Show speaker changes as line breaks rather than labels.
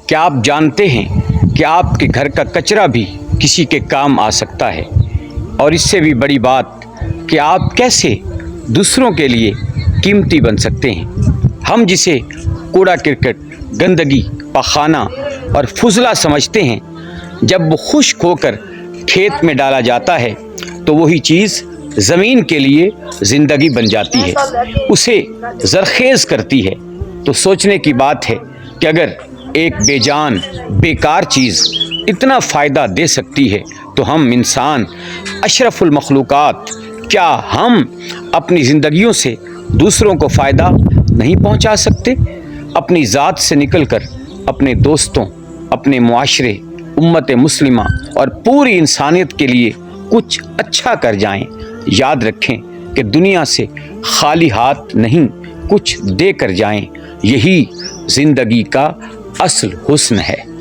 کیا آپ جانتے ہیں کہ آپ کے گھر کا کچرا بھی کسی کے کام آ سکتا ہے؟ اور اس سے بھی بڑی بات کہ آپ کیسے دوسروں کے لیے قیمتی بن سکتے ہیں۔ ہم جسے کوڑا کرکٹ، گندگی، پخانہ اور فضلہ سمجھتے ہیں، جب وہ خشک ہو کر کھیت میں ڈالا جاتا ہے تو وہی چیز زمین کے لیے زندگی بن جاتی ہے، اسے زرخیز کرتی ہے۔ تو سوچنے کی بات ہے کہ اگر ایک بے جان، بیکار چیز اتنا فائدہ دے سکتی ہے تو ہم انسان، اشرف المخلوقات، کیا ہم اپنی زندگیوں سے دوسروں کو فائدہ نہیں پہنچا سکتے؟ اپنی ذات سے نکل کر اپنے دوستوں، اپنے معاشرے، امت مسلمہ اور پوری انسانیت کے لیے کچھ اچھا کر جائیں۔ یاد رکھیں کہ دنیا سے خالی ہاتھ نہیں، کچھ دے کر جائیں۔ یہی زندگی کا اصل حسن ہے۔